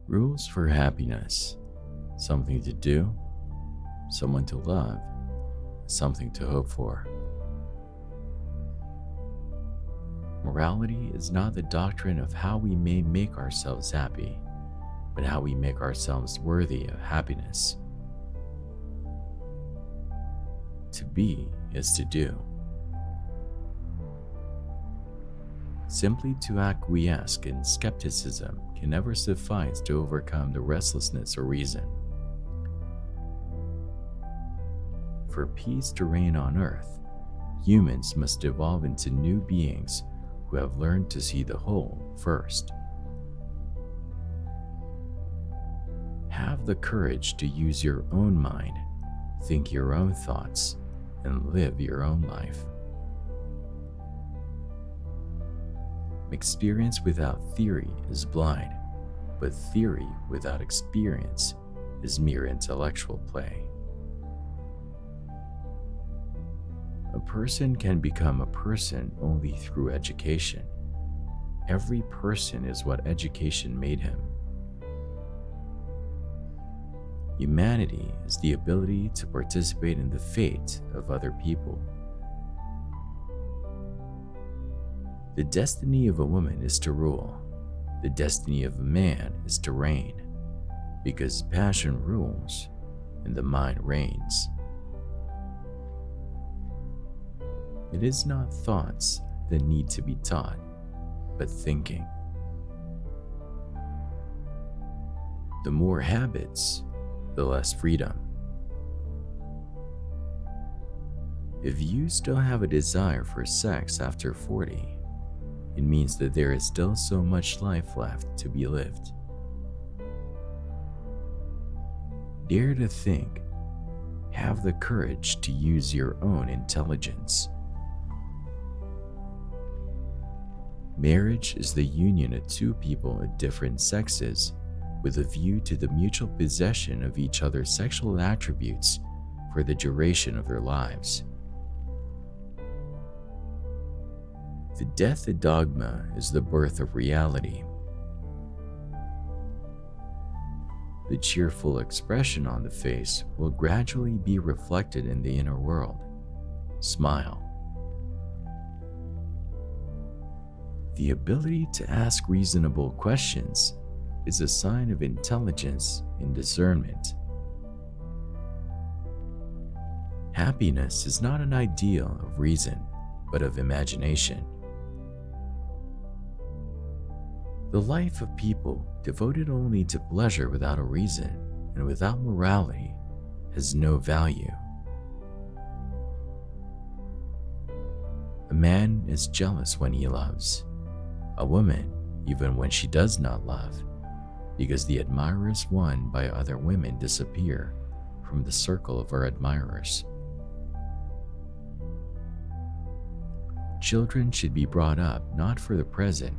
Rules for happiness: something to do, someone to love, something to hope for. Morality is not the doctrine of how we may make ourselves happy, but how we make ourselves worthy of happiness. To be is to do. Simply to acquiesce in skepticism can never suffice to overcome the restlessness of reason. For peace to reign on earth, humans must evolve into new beings who have learned to see the whole first. Have the courage to use your own mind, think your own thoughts, and live your own life. Experience without theory is blind, but theory without experience is mere intellectual play. A person can become a person only through education. Every person is what education made him. Humanity is the ability to participate in the fate of other people. The destiny of a woman is to rule. The destiny of a man is to reign, because passion rules and the mind reigns. It is not thoughts that need to be taught, but thinking. The more habits, the less freedom. If you still have a desire for sex after 40, it means that there is still so much life left to be lived. Dare to think. Have the courage to use your own intelligence. Marriage is the union of two people of different sexes with a view to the mutual possession of each other's sexual attributes for the duration of their lives. The death of dogma is the birth of reality. The cheerful expression on the face will gradually be reflected in the inner world. Smile. The ability to ask reasonable questions is a sign of intelligence and discernment. Happiness is not an ideal of reason, but of imagination. The life of people devoted only to pleasure without a reason and without morality has no value. A man is jealous when he loves. A woman, even when she does not love, because the admirers won by other women disappear from the circle of her admirers. Children should be brought up not for the present,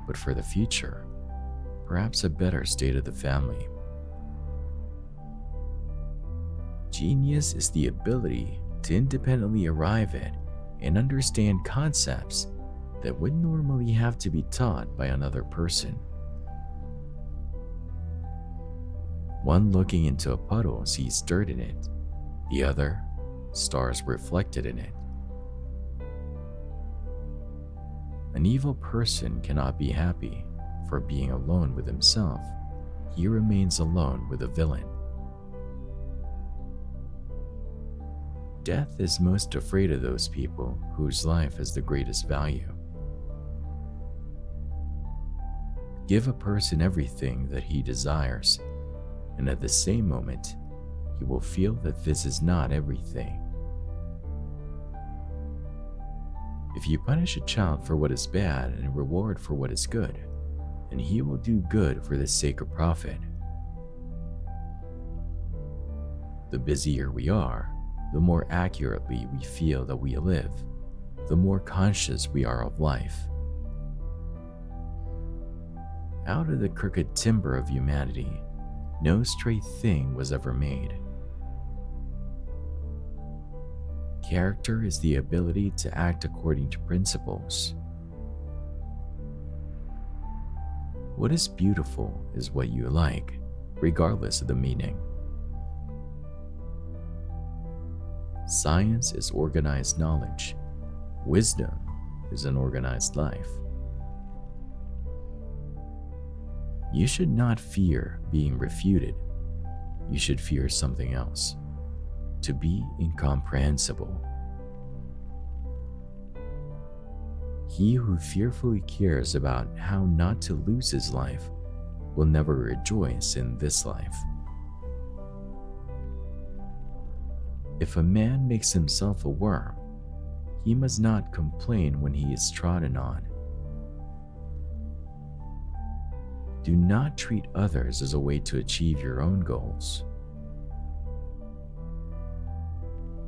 but for the future, perhaps a better state of the family. Genius is the ability to independently arrive at and understand concepts that would normally have to be taught by another person. One looking into a puddle sees dirt in it, the other, stars reflected in it. An evil person cannot be happy, for being alone with himself, he remains alone with a villain. Death is most afraid of those people whose life has the greatest value. Give a person everything that he desires, and at the same moment, he will feel that this is not everything. If you punish a child for what is bad and reward for what is good, then he will do good for the sake of profit. The busier we are, the more accurately we feel that we live, the more conscious we are of life. Out of the crooked timber of humanity, no straight thing was ever made. Character is the ability to act according to principles. What is beautiful is what you like, regardless of the meaning. Science is organized knowledge. Wisdom is an organized life. You should not fear being refuted. You should fear something else: to be incomprehensible. He who fearfully cares about how not to lose his life will never rejoice in this life. If a man makes himself a worm, he must not complain when he is trodden on. Do not treat others as a way to achieve your own goals.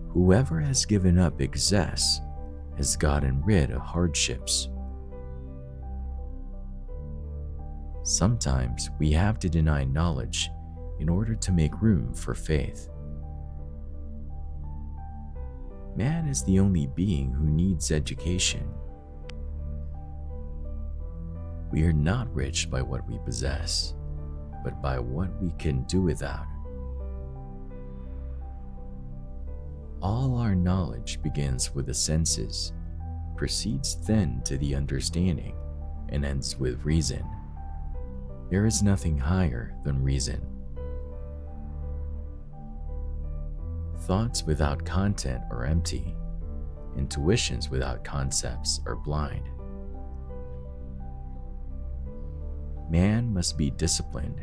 Whoever has given up excess has gotten rid of hardships. Sometimes we have to deny knowledge in order to make room for faith. Man is the only being who needs education. We are not rich by what we possess, but by what we can do without. All our knowledge begins with the senses, proceeds then to the understanding, and ends with reason. There is nothing higher than reason. Thoughts without content are empty. Intuitions without concepts are blind. Man must be disciplined,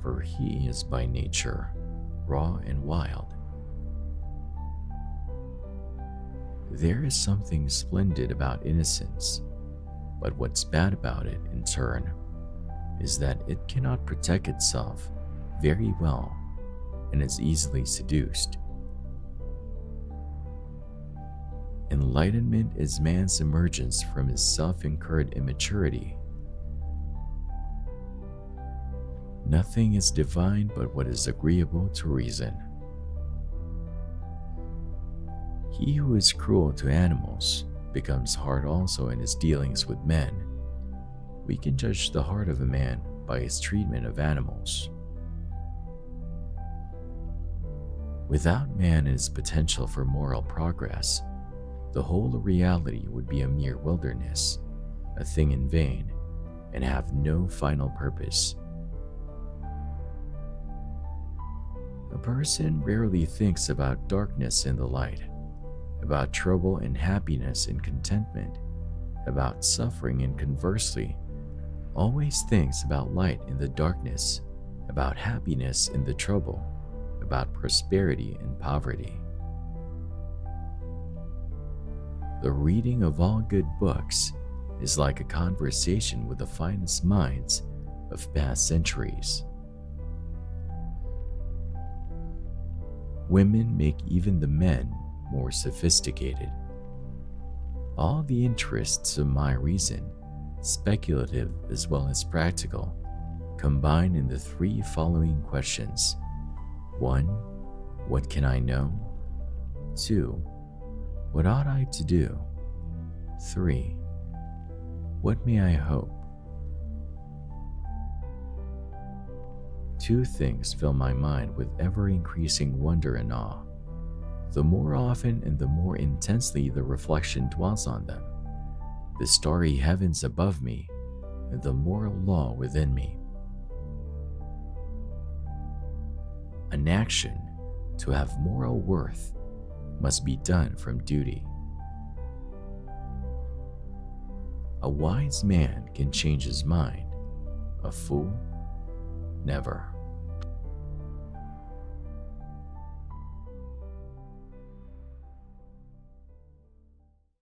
for he is by nature raw and wild. There is something splendid about innocence, but what's bad about it, in turn, is that it cannot protect itself very well and is easily seduced. Enlightenment is man's emergence from his self-incurred immaturity. Nothing is divine but what is agreeable to reason. He who is cruel to animals becomes hard also in his dealings with men. We can judge the heart of a man by his treatment of animals. Without man and his potential for moral progress, the whole of reality would be a mere wilderness, a thing in vain, and have no final purpose. A person rarely thinks about darkness in the light, about trouble and happiness and contentment, about suffering, and conversely, always thinks about light in the darkness, about happiness in the trouble, about prosperity and poverty. The reading of all good books is like a conversation with the finest minds of past centuries. Women make even the men more sophisticated. All the interests of my reason, speculative as well as practical, combine in the three following questions. 1. What can I know? 2. What ought I to do? 3. What may I hope? Two things fill my mind with ever-increasing wonder and awe. The more often and the more intensely the reflection dwells on them, the starry heavens above me and the moral law within me. An action, to have moral worth, must be done from duty. A wise man can change his mind, a fool, never.